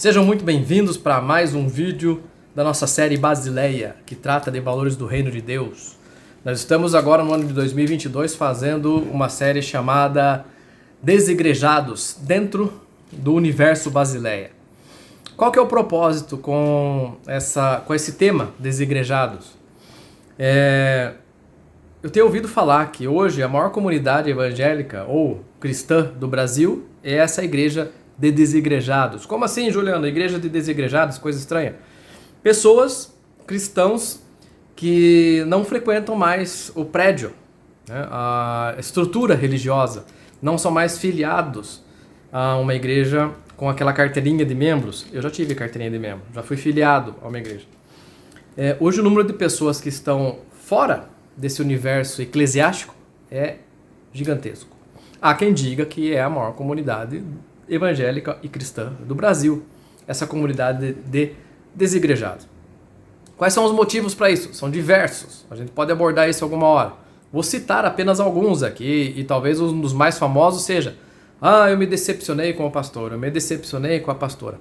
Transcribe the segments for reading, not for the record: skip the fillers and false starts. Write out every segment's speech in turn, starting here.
Sejam muito bem-vindos para mais um vídeo da nossa série Basileia, que trata de valores do Reino de Deus. Nós estamos agora no ano de 2022 fazendo uma série chamada Desigrejados, dentro do universo Basileia. Qual que é o propósito com esse tema, Desigrejados? Eu tenho ouvido falar que hoje a maior comunidade evangélica ou cristã do Brasil é essa igreja de desigrejados. Como assim, Juliano? Igreja de desigrejados? Coisa estranha. Pessoas, cristãos, que não frequentam mais o prédio, né? A estrutura religiosa, não são mais filiados a uma igreja com aquela carteirinha de membros. Eu já tive carteirinha de membro, já fui filiado a uma igreja. Hoje o número de pessoas que estão fora desse universo eclesiástico é gigantesco. Há quem diga que é a maior comunidade evangélica e cristã do Brasil, essa comunidade de desigrejados. Quais são os motivos para isso? São diversos, a gente pode abordar isso alguma hora. Vou citar apenas alguns aqui, e talvez um dos mais famosos seja: eu me decepcionei com o pastor, eu me decepcionei com a pastora,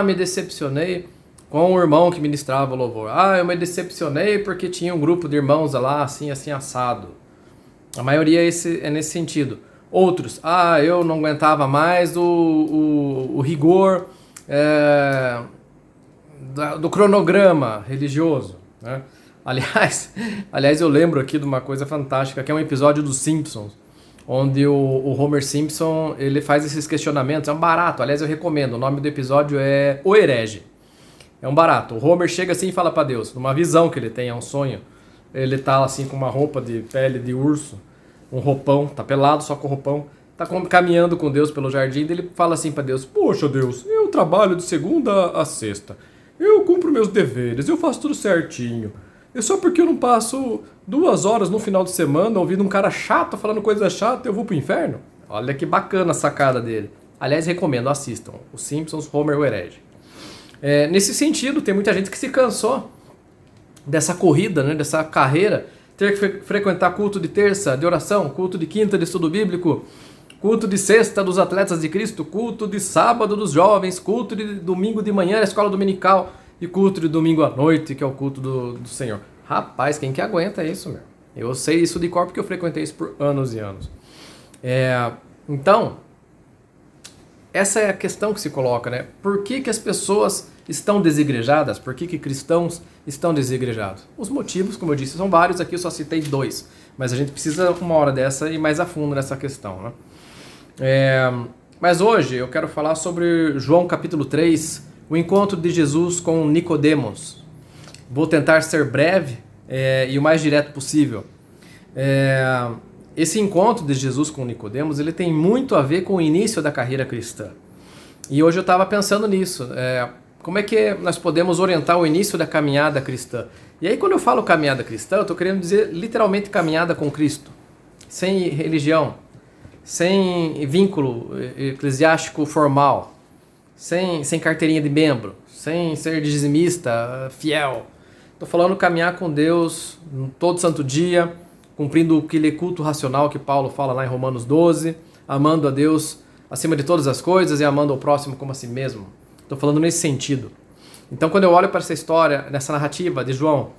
me decepcionei com o irmão que ministrava o louvor, eu me decepcionei porque tinha um grupo de irmãos lá, assim, assado. A maioria é nesse sentido. Outros, eu não aguentava mais o rigor do cronograma religioso, né? Aliás, eu lembro aqui de uma coisa fantástica, que é um episódio dos Simpsons, onde o Homer Simpson ele faz esses questionamentos. É um barato, aliás, eu recomendo. O nome do episódio é O Herege. É um barato. O Homer chega assim e fala para Deus, numa visão que ele tem, é um sonho. Ele tá assim com uma roupa de pele de urso, um roupão, tá pelado só com o roupão, tá caminhando com Deus pelo jardim, e ele fala assim para Deus: poxa Deus, eu trabalho de segunda a sexta, eu cumpro meus deveres, eu faço tudo certinho, é só porque eu não passo 2 horas no final de semana ouvindo um cara chato falando coisa chata, eu vou pro inferno? Olha que bacana a sacada dele. Aliás, recomendo, assistam, os Simpsons, Homer o Herege. Nesse sentido, tem muita gente que se cansou dessa corrida, né, dessa carreira, ter que frequentar culto de terça de oração, culto de quinta de estudo bíblico, culto de sexta dos atletas de Cristo, culto de sábado dos jovens, culto de domingo de manhã, escola dominical, e culto de domingo à noite, que é o culto do Senhor. Rapaz, quem que aguenta isso, meu? Eu sei isso de cor porque eu frequentei isso por anos e anos. Então, essa é a questão que se coloca, né? Por que as pessoas estão desigrejadas? Por que cristãos estão desigrejados? Os motivos, como eu disse, são vários. Aqui eu só citei 2. Mas a gente precisa, uma hora dessa, ir mais a fundo nessa questão, né? Mas hoje eu quero falar sobre João capítulo 3, o encontro de Jesus com Nicodemos. Vou tentar ser breve e o mais direto possível. Esse encontro de Jesus com Nicodemos, ele tem muito a ver com o início da carreira cristã. E hoje eu estava pensando nisso. Como é que nós podemos orientar o início da caminhada cristã? E aí, quando eu falo caminhada cristã, eu estou querendo dizer literalmente caminhada com Cristo. Sem religião, sem vínculo eclesiástico formal, sem carteirinha de membro, sem ser dizimista, fiel. Estou falando caminhar com Deus todo santo dia, cumprindo aquele culto racional que Paulo fala lá em Romanos 12, amando a Deus acima de todas as coisas e amando ao próximo como a si mesmo. Estou falando nesse sentido. Então, quando eu olho para essa história, nessa narrativa de João,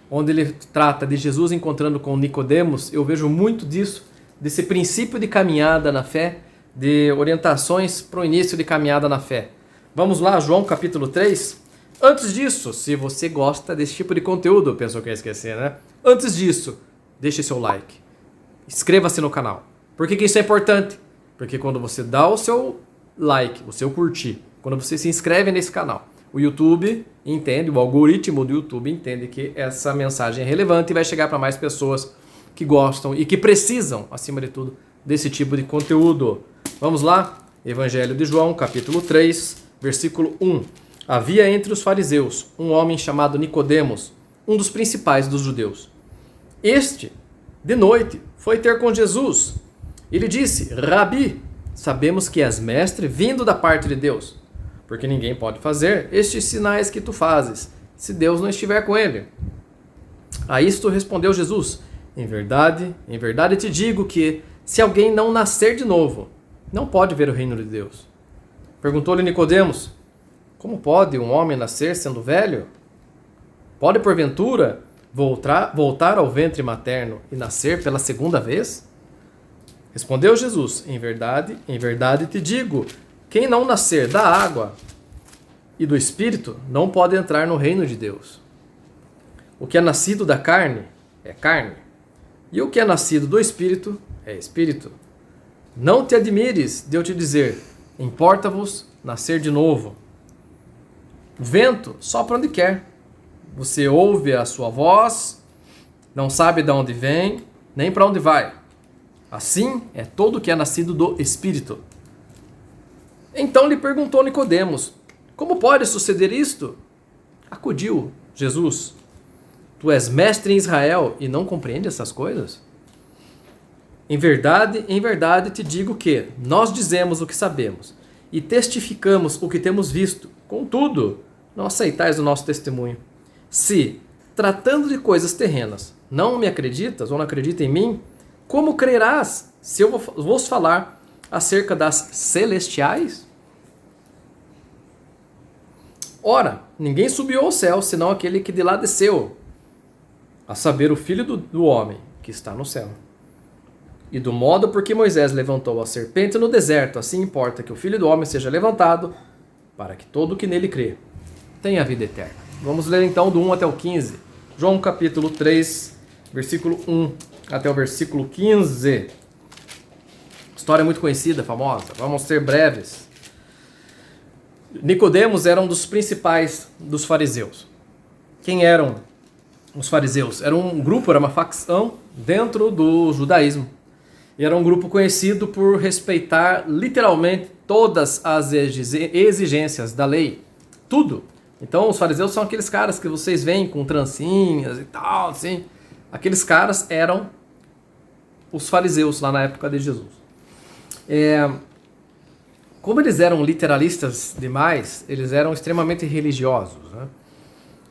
onde ele trata de Jesus encontrando com Nicodemos, eu vejo muito disso, desse princípio de caminhada na fé, de orientações para o início de caminhada na fé. Vamos lá, João capítulo 3. Antes disso, se você gosta desse tipo de conteúdo, pensou que ia esquecer, né? Antes disso, deixe seu like, inscreva-se no canal. Por que isso é importante? Porque quando você dá o seu like, o seu curtir, quando você se inscreve nesse canal, o YouTube entende, o algoritmo do YouTube entende que essa mensagem é relevante e vai chegar para mais pessoas que gostam e que precisam, acima de tudo, desse tipo de conteúdo. Vamos lá? Evangelho de João, capítulo 3, versículo 1. Havia entre os fariseus um homem chamado Nicodemos, um dos principais dos judeus. Este, de noite, foi ter com Jesus. Ele disse: Rabi, sabemos que és mestre vindo da parte de Deus, porque ninguém pode fazer estes sinais que tu fazes, se Deus não estiver com ele. A isto respondeu Jesus: em verdade te digo que, se alguém não nascer de novo, não pode ver o reino de Deus. Perguntou-lhe Nicodemos: Como pode um homem nascer sendo velho? Pode, porventura, voltar ao ventre materno e nascer pela segunda vez? Respondeu Jesus: em verdade te digo, quem não nascer da água e do Espírito não pode entrar no reino de Deus. O que é nascido da carne é carne, e o que é nascido do Espírito é Espírito. Não te admires de eu te dizer, importa-vos nascer de novo. O vento sopra onde quer. Você ouve a sua voz, não sabe de onde vem, nem para onde vai. Assim é todo o que é nascido do Espírito. Então lhe perguntou Nicodemos: como pode suceder isto? Acudiu Jesus: tu és mestre em Israel e não compreende essas coisas? Em verdade te digo que nós dizemos o que sabemos e testificamos o que temos visto. Contudo, não aceitais o nosso testemunho. Se, tratando de coisas terrenas, não me acreditas ou não acredita em mim, como crerás se eu vos falar acerca das celestiais? Ora, ninguém subiu ao céu, senão aquele que de lá desceu, a saber, o Filho do homem, que está no céu. E do modo por que Moisés levantou a serpente no deserto, assim importa que o Filho do homem seja levantado, para que todo o que nele crê tenha vida eterna. Vamos ler então do 1 até o 15. João capítulo 3, versículo 1 até o versículo 15. História muito conhecida, famosa. Vamos ser breves. Nicodemos era um dos principais dos fariseus. Quem eram os fariseus? Era um grupo, era uma facção dentro do judaísmo. E era um grupo conhecido por respeitar literalmente todas as exigências da lei. Tudo. Então os fariseus são aqueles caras que vocês veem com trancinhas e tal, assim. Aqueles caras eram os fariseus lá na época de Jesus. Como eles eram literalistas demais, eles eram extremamente religiosos, né?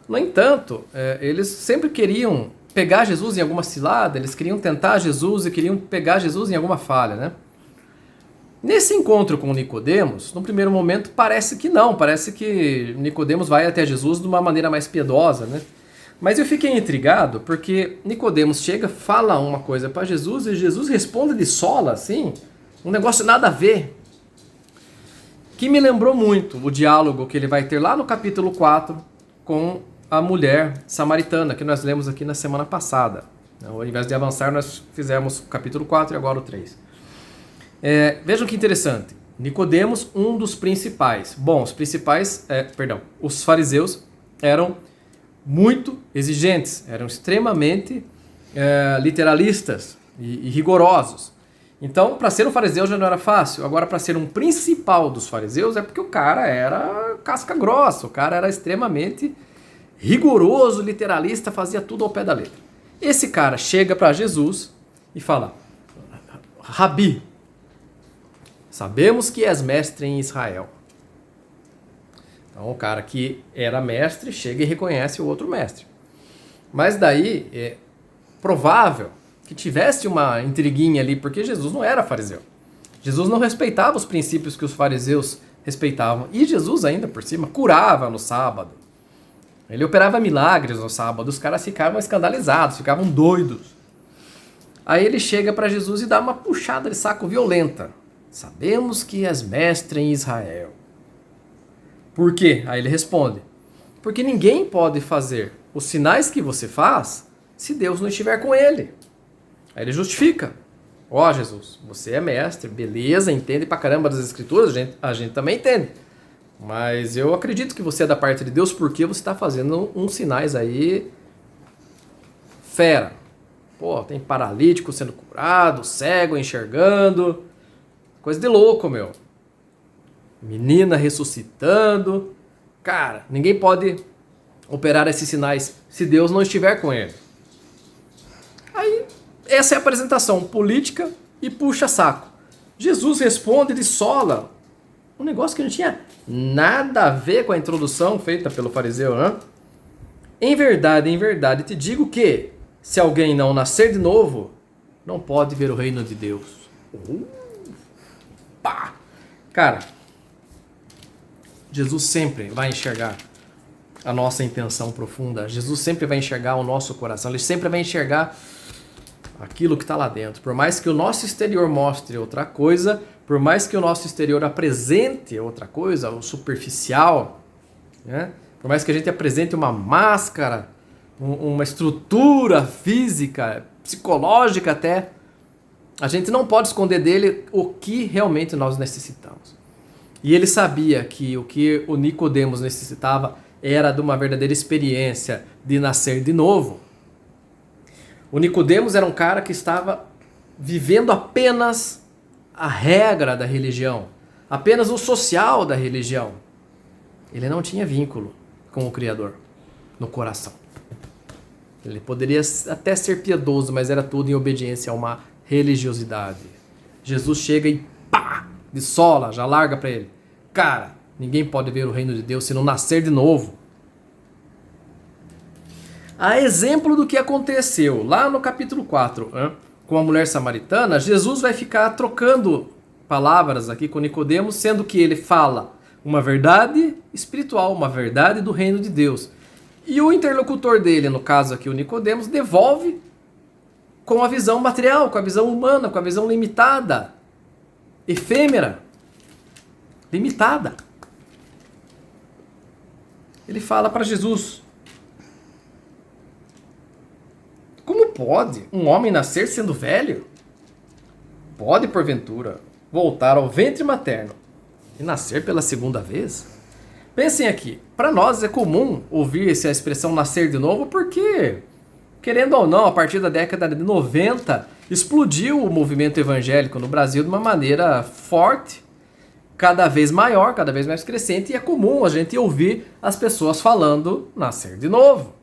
No entanto, eles sempre queriam pegar Jesus em alguma cilada, eles queriam tentar Jesus e queriam pegar Jesus em alguma falha, né? Nesse encontro com Nicodemos, no primeiro momento parece que não, parece que Nicodemos vai até Jesus de uma maneira mais piedosa, né? Mas eu fiquei intrigado porque Nicodemos chega, fala uma coisa para Jesus e Jesus responde de sola, assim, um negócio nada a ver. Que me lembrou muito o diálogo que ele vai ter lá no capítulo 4 com a mulher samaritana, que nós lemos aqui na semana passada. Ao invés de avançar, nós fizemos o capítulo 4 e agora o 3. Vejam que interessante. Nicodemos, um dos principais. Bom, os fariseus eram muito exigentes, eram extremamente literalistas e rigorosos. Então, para ser um fariseu já não era fácil. Agora, para ser um principal dos fariseus, é porque o cara era casca grossa, o cara era extremamente rigoroso, literalista, fazia tudo ao pé da letra. Esse cara chega para Jesus e fala: Rabi, sabemos que és mestre em Israel. Então o cara que era mestre chega e reconhece o outro mestre. Mas daí é provável que tivesse uma intriguinha ali, porque Jesus não era fariseu. Jesus não respeitava os princípios que os fariseus respeitavam. E Jesus ainda por cima curava no sábado. Ele operava milagres no sábado, os caras ficavam escandalizados, ficavam doidos. Aí ele chega para Jesus e dá uma puxada de saco violenta. Sabemos que és mestre em Israel. Por quê? Aí ele responde: porque ninguém pode fazer os sinais que você faz se Deus não estiver com ele. Aí ele justifica: ó, Jesus, você é mestre, beleza, entende pra caramba das escrituras, a gente também entende. Mas eu acredito que você é da parte de Deus porque você está fazendo uns sinais aí fera. Pô, tem paralítico sendo curado, cego enxergando, coisa de louco, meu. Menina ressuscitando. Cara, ninguém pode operar esses sinais se Deus não estiver com ele. Aí, essa é a apresentação política e puxa saco. Jesus responde de sola, um negócio que não tinha nada a ver com a introdução feita pelo fariseu, né? Em verdade te digo que, se alguém não nascer de novo, não pode ver o reino de Deus. Pá! Cara, Jesus sempre vai enxergar a nossa intenção profunda. Jesus sempre vai enxergar o nosso coração. Ele sempre vai enxergar aquilo que está lá dentro. Por mais que o nosso exterior mostre outra coisa, por mais que o nosso exterior apresente outra coisa, o superficial, né? Por mais que a gente apresente uma máscara, uma estrutura física, psicológica até, a gente não pode esconder dele o que realmente nós necessitamos. E ele sabia que o que o Nicodemos necessitava era de uma verdadeira experiência de nascer de novo. O Nicodemos era um cara que estava vivendo apenas a regra da religião, apenas o social da religião. Ele não tinha vínculo com o Criador no coração. Ele poderia até ser piedoso, mas era tudo em obediência a uma religiosidade. Jesus chega e pá, de sola, já larga para ele. Cara, ninguém pode ver o reino de Deus se não nascer de novo. A exemplo do que aconteceu lá no capítulo 4, com a mulher samaritana, Jesus vai ficar trocando palavras aqui com Nicodemos, sendo que ele fala uma verdade espiritual, uma verdade do reino de Deus. E o interlocutor dele, no caso aqui o Nicodemos, devolve com a visão material, com a visão humana, com a visão limitada, efêmera, limitada. Ele fala para Jesus: como pode um homem nascer sendo velho? Pode, porventura, voltar ao ventre materno e nascer pela segunda vez? Pensem aqui, para nós é comum ouvir essa expressão nascer de novo porque, querendo ou não, a partir da década de 90, explodiu o movimento evangélico no Brasil de uma maneira forte, cada vez maior, cada vez mais crescente, e é comum a gente ouvir as pessoas falando nascer de novo,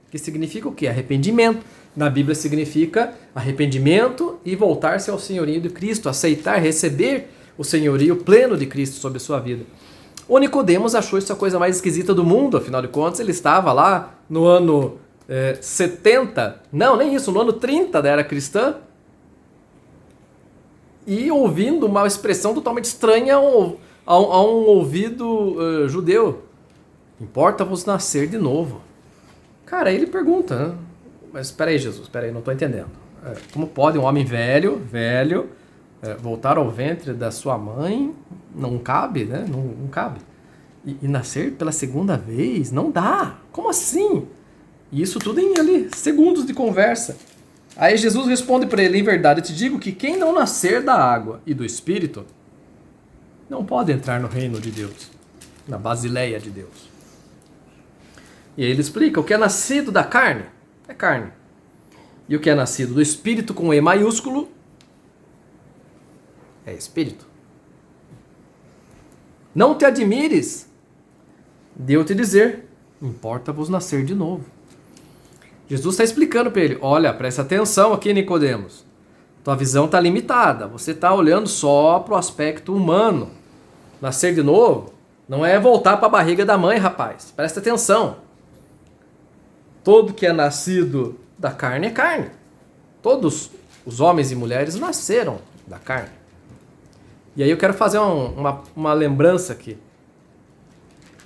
que significa o quê? Arrependimento. Na Bíblia significa arrependimento e voltar-se ao senhorio de Cristo, aceitar, receber o senhorio pleno de Cristo sobre a sua vida. O Nicodemos achou isso a coisa mais esquisita do mundo, afinal de contas ele estava lá no ano 70, não, nem isso, no ano 30 da era cristã, e ouvindo uma expressão totalmente estranha a um ouvido judeu. Importa-vos nascer de novo. Cara, aí ele pergunta, né? Mas espera aí, Jesus, espera aí, não estou entendendo. Como pode um homem velho, voltar ao ventre da sua mãe? Não cabe, né? Não cabe. E nascer pela segunda vez? Não dá. Como assim? E isso tudo em ali, segundos de conversa. Aí Jesus responde para ele: em verdade, eu te digo que quem não nascer da água e do Espírito não pode entrar no reino de Deus, na basileia de Deus. E aí ele explica: o que é nascido da carne é carne. E o que é nascido do Espírito com E maiúsculo é Espírito. Não te admires de eu te dizer, importa-vos nascer de novo. Jesus está explicando para ele: olha, presta atenção aqui, Nicodemos. Tua visão está limitada. Você está olhando só para o aspecto humano. Nascer de novo não é voltar para a barriga da mãe, rapaz. Presta atenção. Todo que é nascido da carne é carne. Todos os homens e mulheres nasceram da carne. E aí eu quero fazer uma lembrança aqui.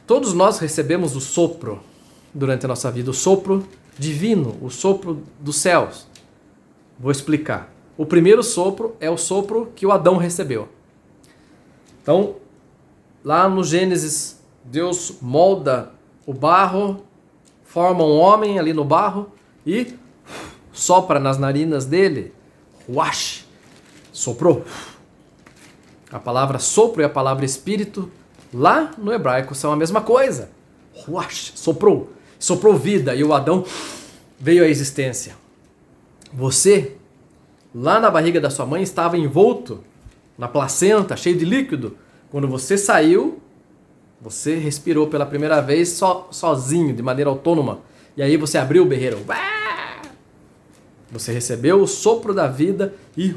Todos nós recebemos o sopro durante a nossa vida, o sopro divino, o sopro dos céus. Vou explicar. O primeiro sopro é o sopro que o Adão recebeu. Então, lá no Gênesis, Deus molda o barro, forma um homem ali no barro e sopra nas narinas dele. Uash! Soprou. A palavra sopro e a palavra espírito, lá no hebraico, são a mesma coisa. Uash! Soprou. Soprou vida e o Adão veio à existência. Você, lá na barriga da sua mãe, estava envolto na placenta, cheio de líquido. Quando você saiu, você respirou pela primeira vez sozinho, de maneira autônoma. E aí você abriu o berreiro. Você recebeu o sopro da vida e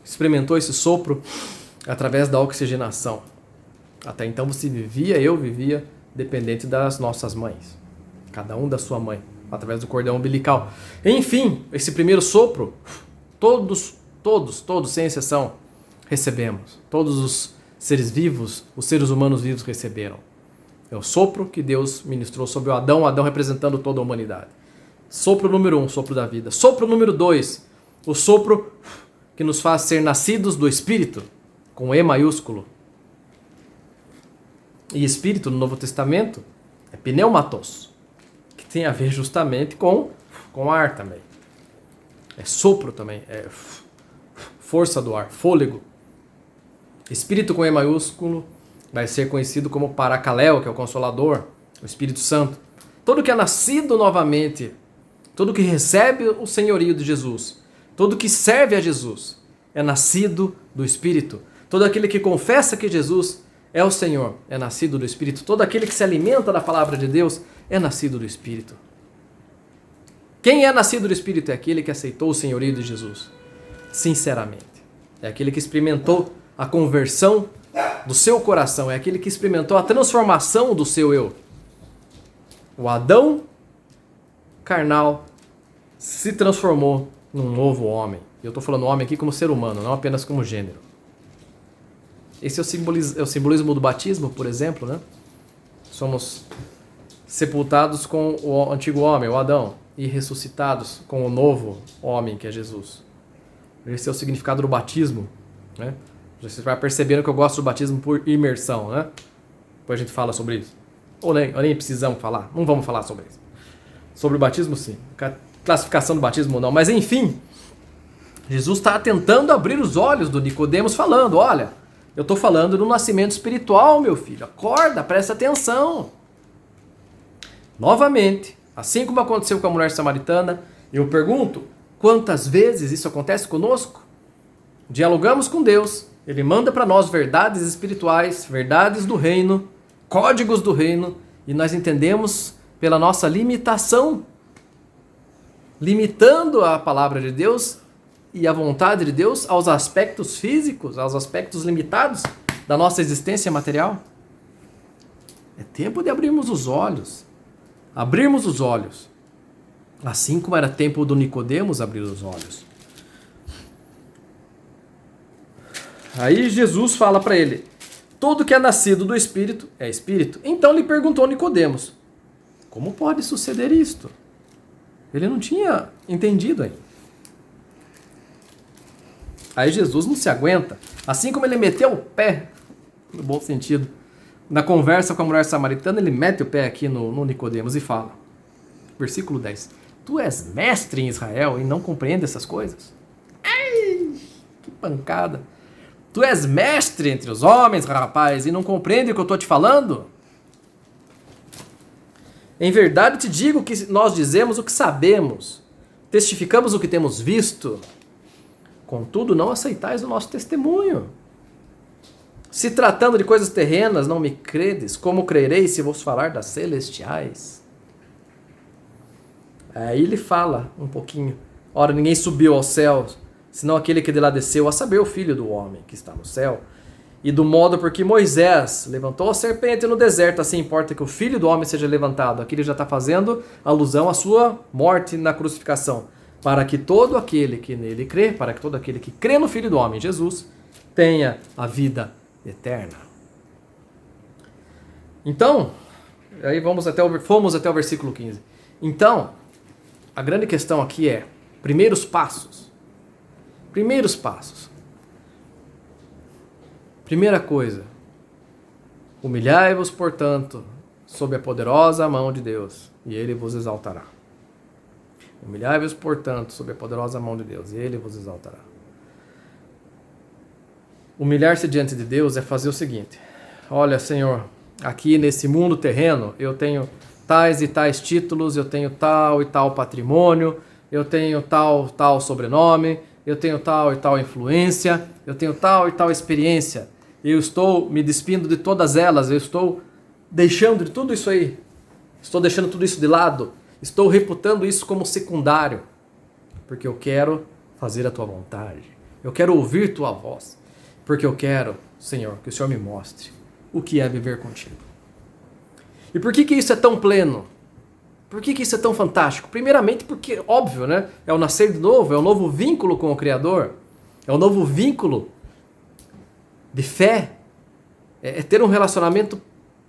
experimentou esse sopro através da oxigenação. Até então você vivia, eu vivia, dependente das nossas mães. Cada um da sua mãe, através do cordão umbilical. Enfim, esse primeiro sopro, todos, sem exceção, recebemos. Todos os seres vivos, os seres humanos vivos receberam. É o sopro que Deus ministrou sobre o Adão representando toda a humanidade. Sopro número 1, sopro da vida. Sopro número 2, o sopro que nos faz ser nascidos do Espírito, com E maiúsculo. E Espírito no Novo Testamento é pneumatos, que tem a ver justamente com ar também. É sopro também, é força do ar, fôlego. Espírito com E maiúsculo vai ser conhecido como Paracaléu, que é o Consolador, o Espírito Santo. Todo que é nascido novamente, todo que recebe o senhorio de Jesus, todo que serve a Jesus, é nascido do Espírito. Todo aquele que confessa que Jesus é o Senhor, é nascido do Espírito. Todo aquele que se alimenta da palavra de Deus é nascido do Espírito. Quem é nascido do Espírito é aquele que aceitou o senhorio de Jesus, sinceramente. É aquele que experimentou a conversão do seu coração, é aquele que experimentou a transformação do seu eu. O Adão carnal se transformou num novo homem. Eu estou falando homem aqui como ser humano, não apenas como gênero. Esse é o simbolismo do batismo, por exemplo, né? Somos sepultados com o antigo homem, o Adão, e ressuscitados com o novo homem, que é Jesus. Esse é o significado do batismo, né? Você vai percebendo que eu gosto do batismo por imersão, né? Depois a gente fala sobre isso. Ou nem precisamos falar, não vamos falar sobre isso. Sobre o batismo, sim. Classificação do batismo, não. Mas, enfim, Jesus está tentando abrir os olhos do Nicodemos, falando, olha, eu estou falando do nascimento espiritual, meu filho. Acorda, presta atenção. Novamente, assim como aconteceu com a mulher samaritana, eu pergunto, quantas vezes isso acontece conosco? Dialogamos com Deus, Ele manda para nós verdades espirituais, verdades do reino, códigos do reino, e nós entendemos pela nossa limitação, limitando a palavra de Deus e a vontade de Deus aos aspectos físicos, aos aspectos limitados da nossa existência material. É tempo de abrirmos os olhos. Abrirmos os olhos. Assim como era tempo do Nicodemos abrir os olhos. Aí Jesus fala para ele, todo que é nascido do Espírito é Espírito. Então lhe perguntou Nicodemos, como pode suceder isto? Ele não tinha entendido ainda. Aí Jesus não se aguenta. Assim como ele meteu o pé, no bom sentido, na conversa com a mulher samaritana, ele mete o pé aqui no Nicodemos e fala, versículo 10, tu és mestre em Israel e não compreende essas coisas? Ai, que pancada. Tu és mestre entre os homens, rapaz, e não compreende o que eu estou te falando? Em verdade te digo que nós dizemos o que sabemos, testificamos o que temos visto, contudo não aceitais o nosso testemunho. Se tratando de coisas terrenas não me credes, como crereis se vos falar das celestiais? Aí ele fala um pouquinho, ora ninguém subiu aos céus, senão aquele que de lá desceu, a saber o Filho do Homem que está no céu. E do modo por que Moisés levantou a serpente no deserto, assim importa que o Filho do Homem seja levantado. Aqui ele já está fazendo alusão à sua morte na crucificação. Para que todo aquele que nele crê, para que todo aquele que crê no Filho do Homem, Jesus, tenha a vida eterna. Então, aí fomos até o versículo 15. Então, a grande questão aqui é, primeiros passos. Primeiros passos. Primeira coisa, humilhai-vos, portanto, sob a poderosa mão de Deus, e Ele vos exaltará. Humilhai-vos, portanto, sob a poderosa mão de Deus, e Ele vos exaltará. Humilhar-se diante de Deus é fazer o seguinte, olha, Senhor, aqui nesse mundo terreno, eu tenho tais e tais títulos, eu tenho tal e tal patrimônio, eu tenho tal sobrenome, eu tenho tal e tal influência, eu tenho tal e tal experiência, eu estou me despindo de todas elas, eu estou deixando de tudo isso aí, estou deixando tudo isso de lado, estou reputando isso como secundário, porque eu quero fazer a tua vontade, eu quero ouvir tua voz, porque eu quero, Senhor, que o Senhor me mostre o que é viver contigo. E por que isso é tão pleno? Por que isso é tão fantástico? Primeiramente porque, óbvio, né? É o nascer de novo, é o novo vínculo com o Criador, é o novo vínculo de fé, é ter um relacionamento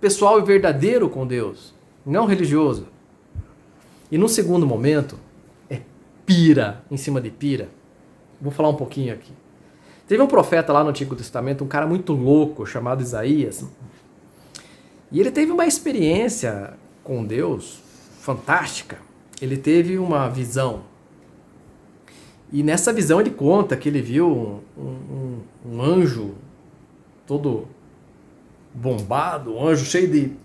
pessoal e verdadeiro com Deus, não religioso. E no segundo momento, é pira em cima de pira. Vou falar um pouquinho aqui. Teve um profeta lá no Antigo Testamento, um cara muito louco, chamado Isaías. E ele teve uma experiência com Deus fantástica. Ele teve uma visão. E nessa visão ele conta que ele viu um anjo todo bombado, um anjo cheio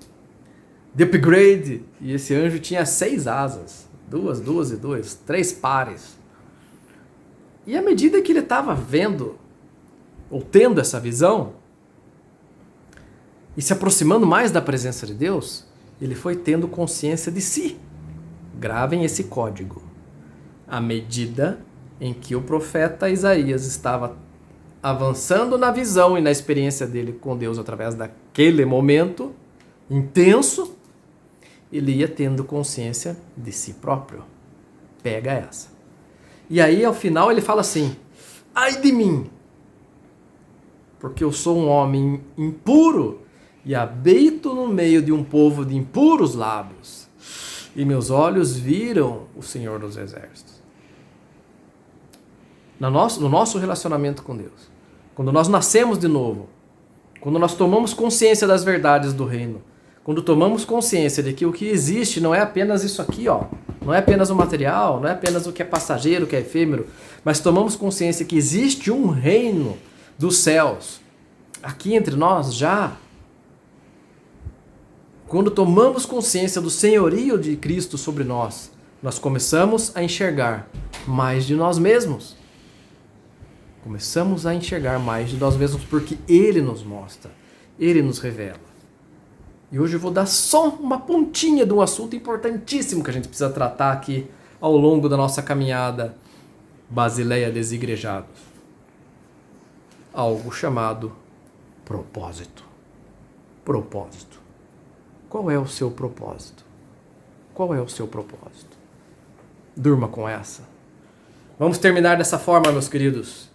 de upgrade. E esse anjo tinha 6 asas. 2, 2 e 2, 3 pares. E à medida que ele estava vendo, ou tendo essa visão, e se aproximando mais da presença de Deus, ele foi tendo consciência de si. Gravem esse código. À medida em que o profeta Isaías estava avançando na visão e na experiência dele com Deus através daquele momento intenso, ele ia tendo consciência de si próprio. Pega essa. E aí, ao final, ele fala assim: ai de mim, porque eu sou um homem impuro e habito no meio de um povo de impuros lábios, e meus olhos viram o Senhor dos Exércitos. No nosso relacionamento com Deus, quando nós nascemos de novo, quando nós tomamos consciência das verdades do reino, quando tomamos consciência de que o que existe não é apenas isso aqui, ó, não é apenas o material, não é apenas o que é passageiro, o que é efêmero, mas tomamos consciência que existe um reino dos céus aqui entre nós já. Quando tomamos consciência do senhorio de Cristo sobre nós, nós começamos a enxergar mais de nós mesmos. Começamos a enxergar mais de nós mesmos porque Ele nos mostra, Ele nos revela. E hoje eu vou dar só uma pontinha de um assunto importantíssimo que a gente precisa tratar aqui ao longo da nossa caminhada Basileia Desigrejados. Algo chamado propósito. Propósito. Qual é o seu propósito? Qual é o seu propósito? Durma com essa. Vamos terminar dessa forma, meus queridos.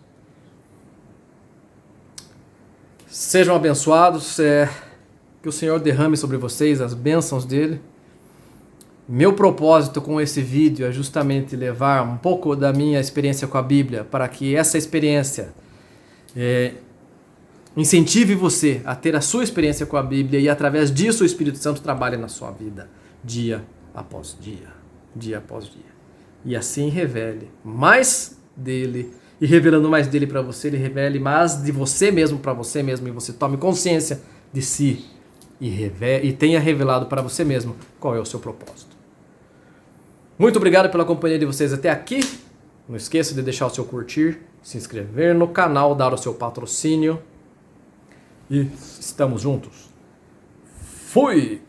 Sejam abençoados. Que o Senhor derrame sobre vocês as bênçãos dele. Meu propósito com esse vídeo é justamente levar um pouco da minha experiência com a Bíblia para que essa experiência incentive você a ter a sua experiência com a Bíblia e através disso o Espírito Santo trabalhe na sua vida dia após dia, dia após dia. E assim revele mais dele, e revelando mais dele para você, ele revele mais de você mesmo para você mesmo, e você tome consciência de si e tenha revelado para você mesmo qual é o seu propósito. Muito obrigado pela companhia de vocês até aqui. Não esqueça de deixar o seu curtir, se inscrever no canal, dar o seu patrocínio. E estamos juntos. Fui!